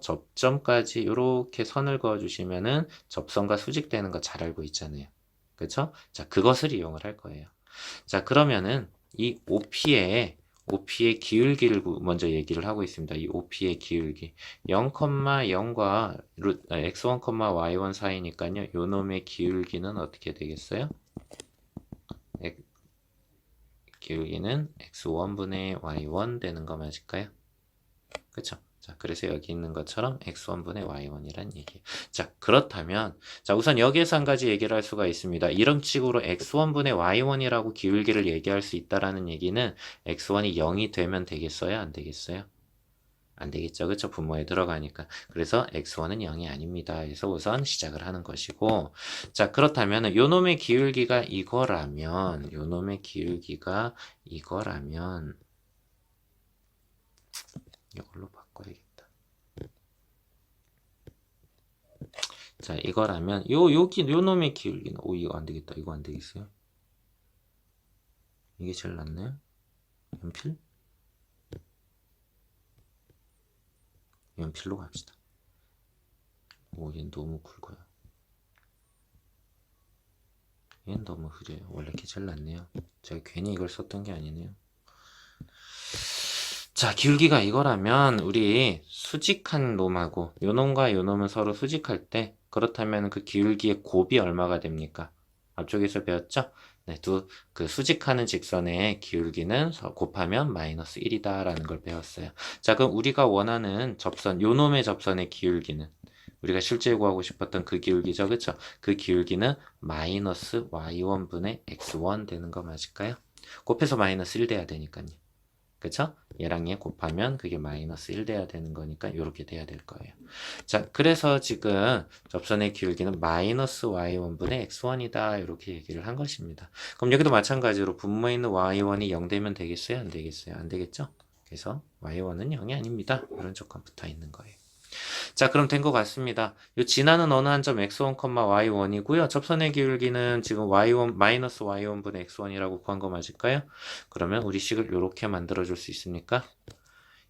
접점까지 이렇게 선을 그어주시면은 접선과 수직되는 거 잘 알고 있잖아요. 그쵸? 자, 그것을 이용을 할 거예요. 자, 그러면은 이 OP의 기울기를 먼저 얘기를 하고 있습니다. 이 OP의 기울기 0,0과 x1, y1 사이니까요. 요 놈의 기울기는 어떻게 되겠어요? 기울기는 x1분의 y1 되는 거 맞을까요? 그쵸? 자, 그래서 여기 있는 것처럼 x1분의 y1이란 얘기예요. 자, 그렇다면 자, 우선 여기에서 한 가지 얘기를 할 수가 있습니다. 이런 식으로 x1분의 y1이라고 기울기를 얘기할 수 있다라는 얘기는 x1이 0이 되면 되겠어요? 안 되겠어요? 안 되겠죠. 그쵸? 분모에 들어가니까. 그래서 x1은 0이 아닙니다. 그래서 우선 시작을 하는 것이고 자, 그렇다면 요 놈의 기울기가 이거라면 이걸로 바꿔야겠다. 자, 이거라면 요 놈의 기울기는 이거 안 되겠다. 이거 안 되겠어요? 이게 제일 낫나요? 연필? 연필로 갑시다. 얘는 너무 굵어요. 얘는 너무 흐려요. 원래 이렇게 제일 낫네요. 제가 괜히 이걸 썼던 게 아니네요. 자, 기울기가 이거라면 우리 수직한 놈하고 요 놈과 요 놈은 서로 수직할 때 그렇다면 그 기울기의 곱이 얼마가 됩니까? 앞쪽에서 배웠죠? 네, 그 수직하는 직선의 기울기는 곱하면 마이너스 1이다 라는 걸 배웠어요. 자, 그럼 우리가 원하는 접선, 요 놈의 접선의 기울기는 우리가 실제 구하고 싶었던 그 기울기죠. 그쵸? 그 기울기는 마이너스 y1분의 x1 되는 거 맞을까요? 곱해서 마이너스 1 돼야 되니까요. 그쵸? 얘랑 얘 곱하면 그게 마이너스 1 돼야 되는 거니까 이렇게 돼야 될 거예요. 자, 그래서 지금 접선의 기울기는 마이너스 y1분의 x1이다. 이렇게 얘기를 한 것입니다. 그럼 여기도 마찬가지로 분모에 있는 y1이 0 되면 되겠어요? 안 되겠어요? 안 되겠죠? 그래서 y1은 0이 아닙니다. 이런 조건 붙어 있는 거예요. 자, 그럼 된 것 같습니다. 요 지나는 어느 한 점 x1, y1이고요. 접선의 기울기는 지금 y1 마이너스 y1분의 x1이라고 구한 거 맞을까요? 그러면 우리 식을 이렇게 만들어 줄 수 있습니까?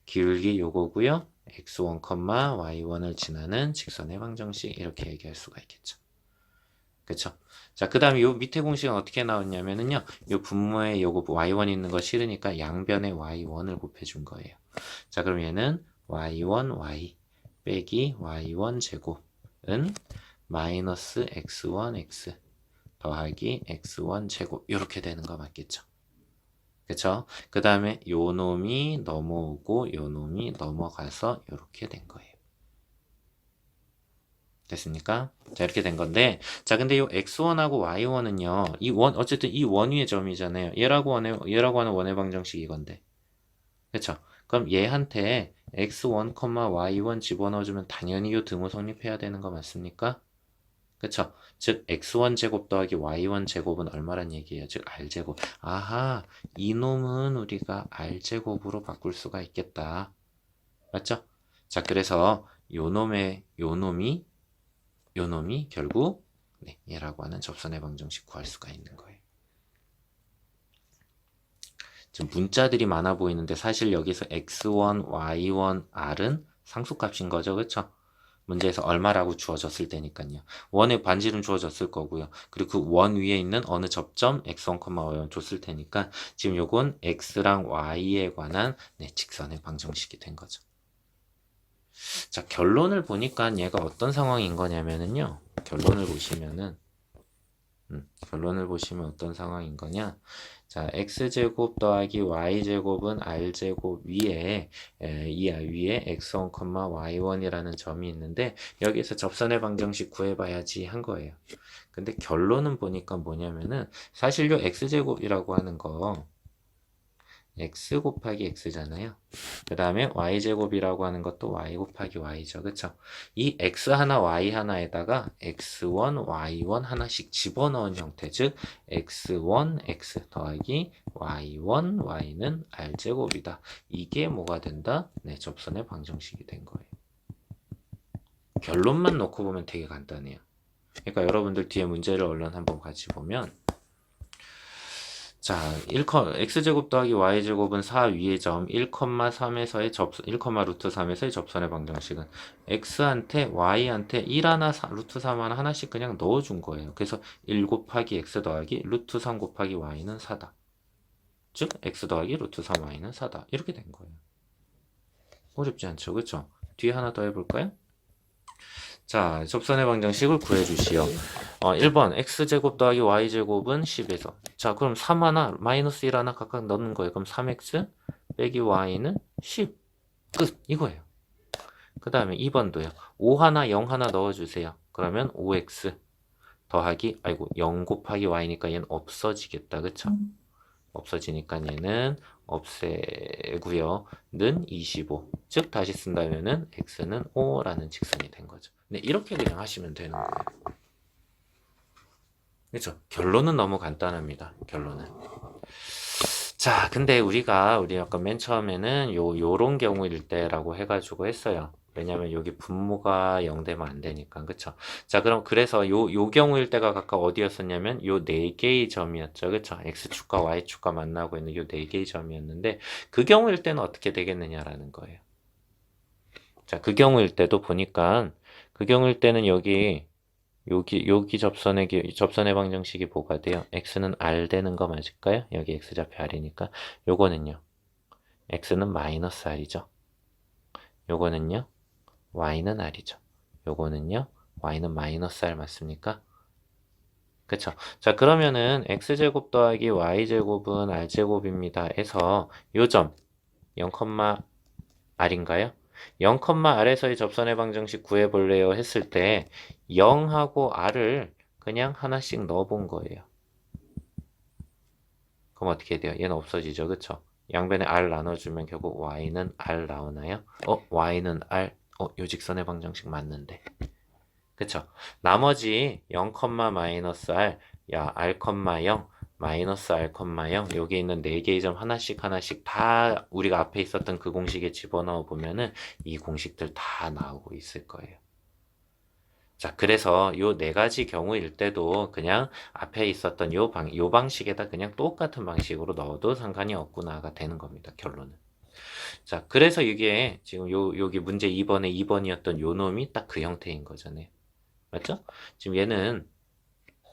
기울기 요거고요. x1, y1을 지나는 직선의 방정식 이렇게 얘기할 수가 있겠죠. 그쵸? 자, 그 다음에 요 밑에 공식은 어떻게 나왔냐면은요. 요 분모에 요거 y1 있는 거 싫으니까 양변에 y1을 곱해준 거예요. 자, 그럼 얘는 y1, y 빼기 y1 제곱은 마이너스 x1, x 더하기 x1 제곱 이렇게 되는 거 맞겠죠? 그쵸? 그 다음에 요 놈이 넘어오고 요 놈이 넘어가서 이렇게 된 거예요. 됐습니까? 자, 이렇게 된 건데, 자, 근데 요 x1하고 y1은요, 어쨌든 이 원위의 점이잖아요. 얘라고 하는 원의 방정식이 이건데. 그쵸? 그럼 얘한테 x1, y1 집어넣어주면 당연히 요 등호 성립해야 되는 거 맞습니까? 그쵸? 즉 x1 제곱 더하기 y1 제곱은 얼마란 얘기예요? 즉 r제곱. 아하, 이놈은 우리가 r제곱으로 바꿀 수가 있겠다. 맞죠? 자, 그래서 요 놈이 결국 네, 얘라고 하는 접선의 방정식 구할 수가 있는 거예요. 지금 문자들이 많아 보이는데 사실 여기서 x1, y1, r은 상수값인 거죠. 그쵸? 문제에서 얼마라고 주어졌을 때니까요. 원의 반지름 주어졌을 거고요. 그리고 그 원 위에 있는 어느 접점 x1, y1 줬을 테니까 지금 요건 x랑 y에 관한 네, 직선의 방정식이 된 거죠. 자, 결론을 보니까 얘가 어떤 상황인 거냐면은요. 결론을 보시면 어떤 상황인 거냐? 자, x제곱 더하기 y제곱은 r제곱 위에 위에 x1, y1이라는 점이 있는데 여기에서 접선의 방정식 구해봐야지 한 거예요. 근데 결론은 보니까 뭐냐면은 사실 요 x제곱이라고 하는 거 x 곱하기 x잖아요. 그 다음에 y제곱이라고 하는 것도 y 곱하기 y죠. 그쵸? 이 x 하나 y 하나에다가 x1, y1 하나씩 집어넣은 형태. 즉 x1, x 더하기 y1, y는 r제곱이다. 이게 뭐가 된다? 네, 접선의 방정식이 된 거예요. 결론만 놓고 보면 되게 간단해요. 그러니까 여러분들 뒤에 문제를 얼른 한번 같이 보면 자, x제곱 더하기 y제곱은 4 위의 점 1,3에서의 1,√3에서의 접선의 방정식은 x한테 y한테 1 하나 루트 3 하나씩 그냥 넣어준 거예요. 그래서 1 곱하기 x 더하기 루트 3 곱하기 y는 4다. 즉 x 더하기 루트 3y는 4다. 이렇게 된 거예요. 어렵지 않죠? 그쵸? 뒤에 하나 더 해볼까요? 자, 접선의 방정식을 구해주시오. 1번 x제곱 더하기 y제곱은 10에서 자, 그럼 3 하나 마이너스 1 하나 각각 넣는 거예요. 그럼 3x 빼기 y는 10 끝! 이거예요. 그 다음에 2번도요. 5 하나 0 하나 넣어주세요. 그러면 5x 더하기 0 곱하기 y니까 얘는 없어지겠다. 그쵸? 없어지니까 얘는 없애고요. 는 25. 즉 다시 쓴다면은 x는 5라는 직선이 된 거죠. 네, 이렇게 그냥 하시면 되는 거예요. 그렇죠? 결론은 너무 간단합니다. 결론은. 자, 근데 우리 아까 맨 처음에는 요런 경우일 때라고 해가지고 했어요. 왜냐면 여기 분모가 0 되면 안 되니까. 그쵸? 자, 그래서 요 경우일 때가 각각 어디였었냐면 요 4개의 점이었죠. 그쵸? x축과 y축과 만나고 있는 요 4개의 점이었는데 그 경우일 때는 어떻게 되겠느냐라는 거예요. 자, 그 경우일 때도 보니까 그 경우일 때는 여기 접선의 방정식이 뭐가 돼요? x는 r 되는 거 맞을까요? 여기 x좌표 r이니까 요거는요. x는 마이너스 r이죠. 요거는요. y는 r이죠. 요거는요. y는 마이너스 r 맞습니까? 그쵸? 자, 그러면은 x제곱 더하기 y제곱은 r제곱입니다. 해서 요 점 0, r인가요? 0, R에서의 접선의 방정식 구해볼래요 했을 때 0하고 R을 그냥 하나씩 넣어본 거예요. 그럼 어떻게 돼요? 얘는 없어지죠. 그쵸? 양변에 R 나눠주면 결국 Y는 R 나오나요? Y는 R. 요 직선의 방정식 맞는데. 그쵸? 나머지 0, 마이너스 R, 야, R, 0, 마이너스 R, 0, 여기 있는 4개의 점 하나씩 하나씩 다 우리가 앞에 있었던 그 공식에 집어넣어 보면은 이 공식들 다 나오고 있을 거예요. 자, 그래서 요 4가지 경우일 때도 그냥 앞에 있었던 요 방식에다 그냥 똑같은 방식으로 넣어도 상관이 없구나가 되는 겁니다. 결론은. 자, 그래서 이게 지금 여기 문제 2번에 2번이었던 요 놈이 딱 그 형태인 거잖아요. 맞죠? 지금 얘는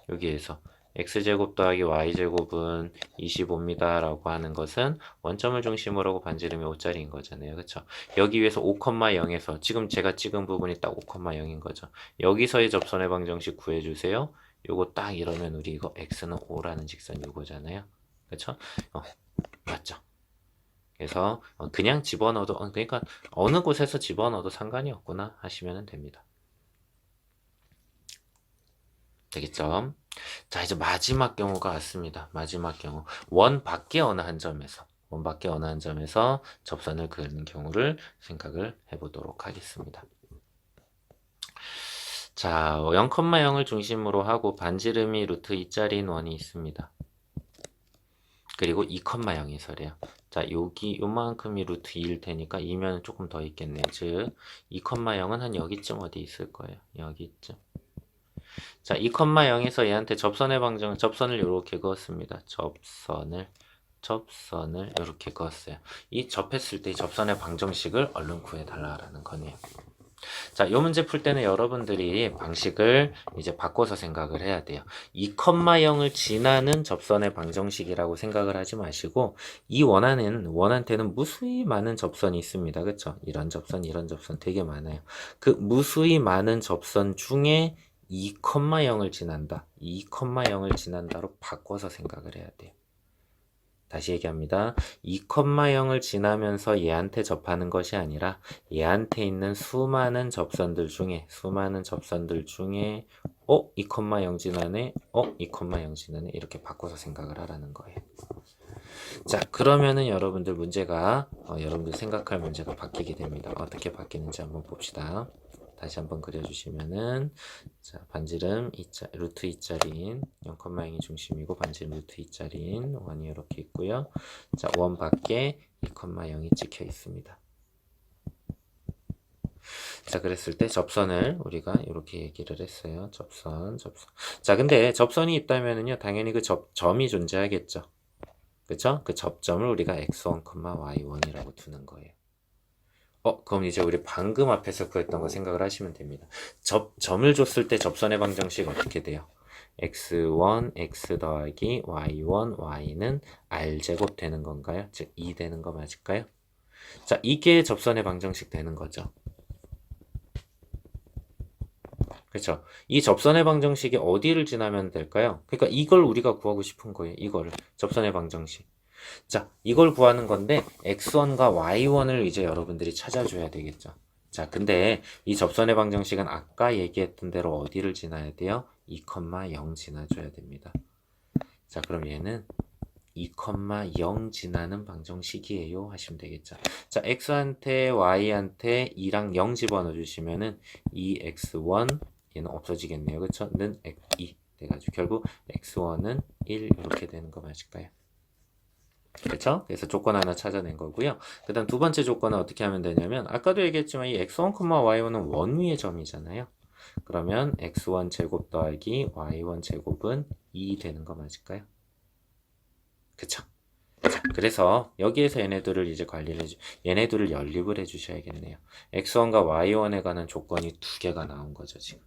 여기에서 x제곱 더하기 y제곱은 25입니다 라고 하는 것은 원점을 중심으로 하고 반지름이 5짜리인 거잖아요. 그쵸? 여기 위에서 5,0에서 지금 제가 찍은 부분이 딱 5,0인 거죠. 여기서의 접선의 방정식 구해주세요. 요거 딱 이러면 우리 이거 x는 5라는 직선 요거잖아요. 그쵸? 맞죠? 그래서 그냥 집어넣어도 그러니까 어느 곳에서 집어넣어도 상관이 없구나 하시면 됩니다. 되겠죠? 자, 이제 마지막 경우가 왔습니다. 마지막 경우. 원 밖에 어느 한 점에서 접선을 그리는 경우를 생각을 해보도록 하겠습니다. 자, 0,0을 중심으로 하고 반지름이 루트 2짜리인 원이 있습니다. 그리고 2,0이서래요. 자, 여기 요만큼이 루트 2일 테니까 2면 조금 더 있겠네요. 즉, 2,0은 한 여기쯤 어디 있을 거예요. 여기쯤. 자, 2,0에서 얘한테 접선을 이렇게 그었습니다. 접선을 이렇게 그었어요. 이 접했을 때 접선의 방정식을 얼른 구해달라는 거네요. 자, 이 문제 풀 때는 여러분들이 방식을 이제 바꿔서 생각을 해야 돼요. 2,0을 지나는 접선의 방정식이라고 생각을 하지 마시고 이 원한테는 무수히 많은 접선이 있습니다. 그쵸? 이런 접선 되게 많아요. 그 무수히 많은 접선 중에 2,0을 지난다. 2,0을 지난다로 바꿔서 생각을 해야 돼요. 다시 얘기합니다. 2,0을 지나면서 얘한테 접하는 것이 아니라 얘한테 있는 수많은 접선들 중에 2,0 지나네. 2,0 지나네. 이렇게 바꿔서 생각을 하라는 거예요. 자, 그러면은 여러분들 문제가 여러분들 생각할 문제가 바뀌게 됩니다. 어떻게 바뀌는지 한번 봅시다. 다시 한번 그려주시면은 자, 반지름 루트 2짜리인 0,0이 중심이고 반지름 루트 2짜리인 원이 이렇게 있고요. 자, 원 밖에 2,0이 찍혀 있습니다. 자, 그랬을 때 접선을 우리가 이렇게 얘기를 했어요. 접선. 자, 근데 접선이 있다면은요, 당연히 그 점이 존재하겠죠. 그쵸? 그 접점을 우리가 x1, y1이라고 두는 거예요. 그럼 이제 우리 방금 앞에서 구했던 거 생각을 하시면 됩니다. 점을 줬을 때 접선의 방정식 어떻게 돼요? x1, x 더하기 y1, y는 r제곱 되는 건가요? 즉, 2 되는 거 맞을까요? 자, 이게 접선의 방정식 되는 거죠. 그렇죠? 이 접선의 방정식이 어디를 지나면 될까요? 그러니까 이걸 우리가 구하고 싶은 거예요. 이거를. 접선의 방정식. 자, 이걸 구하는 건데 x1과 y1을 이제 여러분들이 찾아줘야 되겠죠. 자, 근데 이 접선의 방정식은 아까 얘기했던 대로 어디를 지나야 돼요? 2,0 지나줘야 됩니다. 자, 그럼 얘는 2,0 지나는 방정식이에요 하시면 되겠죠. 자, x한테 y한테 2랑 0 집어넣어 주시면은 2x1 얘는 없어지겠네요. 그쵸? 는 2 돼가지고 결국 x1은 1 이렇게 되는 거 맞을까요? 그렇죠? 그래서 조건 하나 찾아낸 거고요. 그 다음 두 번째 조건은 어떻게 하면 되냐면 아까도 얘기했지만 이 x1, y1은 원 위의 점이잖아요. 그러면 x1 제곱 더하기 y1 제곱은 2 되는 거 맞을까요? 그쵸? 자, 그래서 여기에서 얘네들을 이제 얘네들을 연립을 해주셔야겠네요. x1과 y1에 관한 조건이 두 개가 나온 거죠, 지금.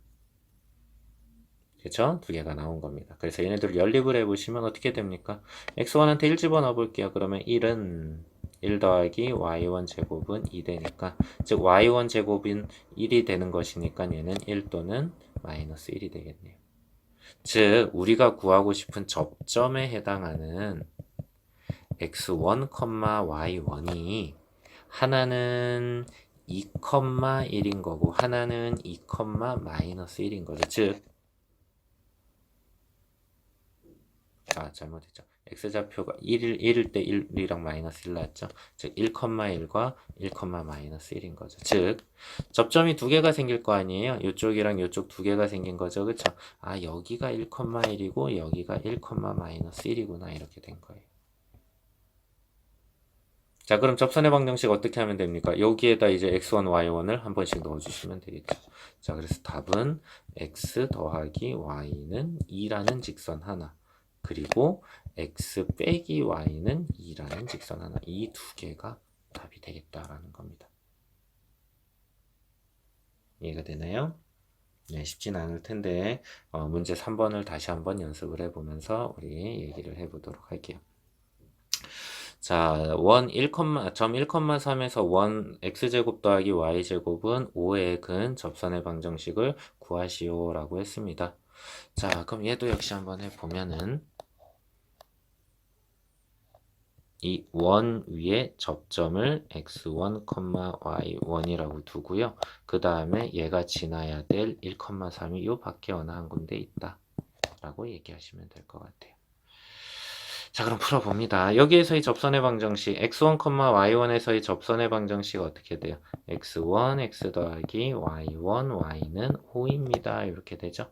그쵸? 두 개가 나온 겁니다. 그래서 얘네들을 연립을 해보시면 어떻게 됩니까? x1한테 1 집어넣어 볼게요. 그러면 1은 1 더하기 y1 제곱은 2 되니까 즉 y1 제곱인 1이 되는 것이니까 얘는 1 또는 마이너스 1이 되겠네요. 즉 우리가 구하고 싶은 접점에 해당하는 x1, y1이 하나는 2,1인 거고 하나는 2, 마이너스 1인 거죠. 즉 잘못했죠. x좌표가 1일 때 1이랑 마이너스 1 나왔죠. 즉 1,1과 1, 마이너스 1인 거죠. 즉 접점이 두 개가 생길 거 아니에요. 이쪽이랑 이쪽 두 개가 생긴 거죠. 그쵸? 아 여기가 1,1이고 여기가 1, 마이너스 1이구나 이렇게 된 거예요. 자 그럼 접선의 방정식 어떻게 하면 됩니까? 여기에다 이제 x1, y1을 한 번씩 넣어주시면 되겠죠. 자 그래서 답은 x 더하기 y는 2라는 직선 하나 그리고 x 빼기 y는 2라는 직선 하나 이 두 개가 답이 되겠다라는 겁니다. 이해가 되나요? 네, 쉽진 않을 텐데 문제 3번을 다시 한번 연습을 해보면서 우리 얘기를 해보도록 할게요. 자, 점 1,3에서 원 x제곱 더하기 y제곱은 5의 근 접선의 방정식을 구하시오 라고 했습니다. 자, 그럼 얘도 역시 한번 해보면은 이 원 위에 접점을 x1, y1이라고 두고요. 그 다음에 얘가 지나야 될 1,3이 요 밖에 어느 한 군데 있다 라고 얘기하시면 될 것 같아요. 자 그럼 풀어봅니다. 여기에서의 접선의 방정식 x1, y1에서의 접선의 방정식 어떻게 돼요? x1, x 더하기 y1, y는 5입니다. 이렇게 되죠.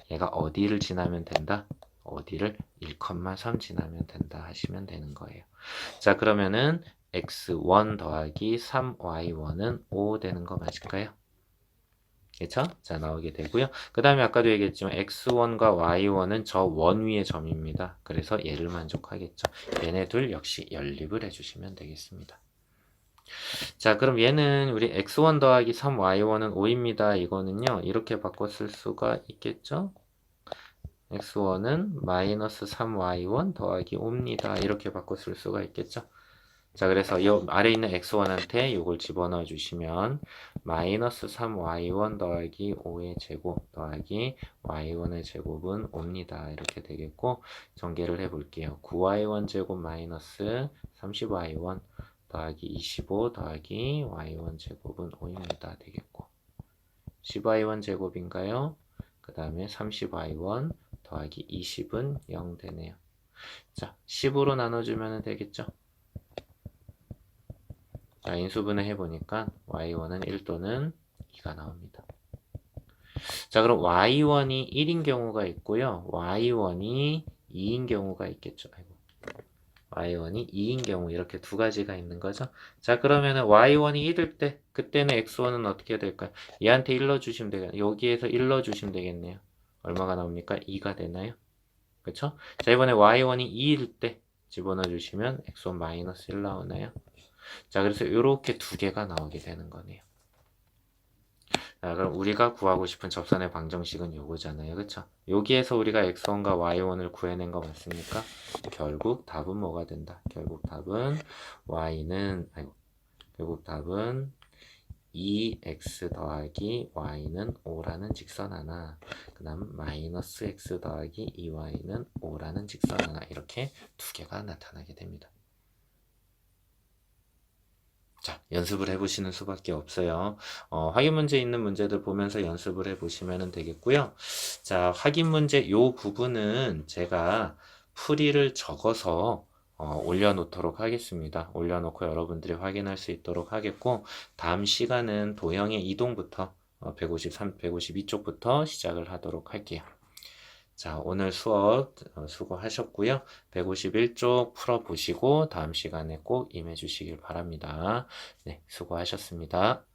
얘가 어디를 지나면 된다? 어디를 1,3 지나면 된다 하시면 되는 거예요. 자 그러면은 x1 더하기 3y1은 5 되는 거 맞을까요? 그쵸? 자 나오게 되고요. 그 다음에 아까도 얘기했지만 x1과 y1은 저 원 위의 점입니다. 그래서 얘를 만족하겠죠. 얘네 둘 역시 연립을 해주시면 되겠습니다. 자 그럼 얘는 우리 x1 더하기 3y1은 5입니다. 이거는요 이렇게 바꿔 쓸 수가 있겠죠? x1은 마이너스 3y1 더하기 5입니다. 이렇게 바꿔 쓸 수가 있겠죠? 자 그래서 이 아래 있는 x1한테 이걸 집어넣어 주시면 마이너스 3y1 더하기 5의 제곱 더하기 y1의 제곱은 5입니다. 이렇게 되겠고 전개를 해볼게요. 9y1 제곱 마이너스 30y1 더하기 25 더하기 y1 제곱은 5입니다. 되겠고 10y1 제곱인가요? 그 다음에 30y1 더하기 20은 0 되네요. 자 10으로 나눠주면 되겠죠? 자, 인수분해 해보니까 y1은 1 또는 2가 나옵니다. 자, 그럼 y1이 1인 경우가 있고요. y1이 2인 경우가 있겠죠. 아이고. y1이 2인 경우 이렇게 두 가지가 있는 거죠. 자, 그러면은 y1이 1일 때 그때는 x1은 어떻게 될까요? 얘한테 1 넣어주시면 되겠네요. 여기에서 1 넣어주시면 되겠네요. 얼마가 나옵니까? 2가 되나요? 그쵸? 자, 이번에 y1이 2일 때 집어넣어 주시면 x1 마이너스 1 나오나요? 자, 그래서 이렇게 두 개가 나오게 되는 거네요. 자, 그럼 우리가 구하고 싶은 접선의 방정식은 요거잖아요. 그쵸? 여기에서 우리가 x1과 y1을 구해낸 거 맞습니까? 결국 답은 뭐가 된다? 결국 답은 결국 답은 2x 더하기 y는 5라는 직선 하나, 그 다음 마이너스 x 더하기 2y는 5라는 직선 하나, 이렇게 두 개가 나타나게 됩니다. 자, 연습을 해보시는 수밖에 없어요. 확인 문제 있는 문제들 보면서 연습을 해보시면 되겠고요. 자, 확인 문제 요 부분은 제가 풀이를 적어서 올려놓도록 하겠습니다. 올려놓고 여러분들이 확인할 수 있도록 하겠고, 다음 시간은 도형의 이동부터 153, 152쪽부터 시작을 하도록 할게요. 자, 오늘 수업 수고하셨고요. 151쪽 풀어보시고 다음 시간에 꼭 임해 주시길 바랍니다. 네, 수고하셨습니다.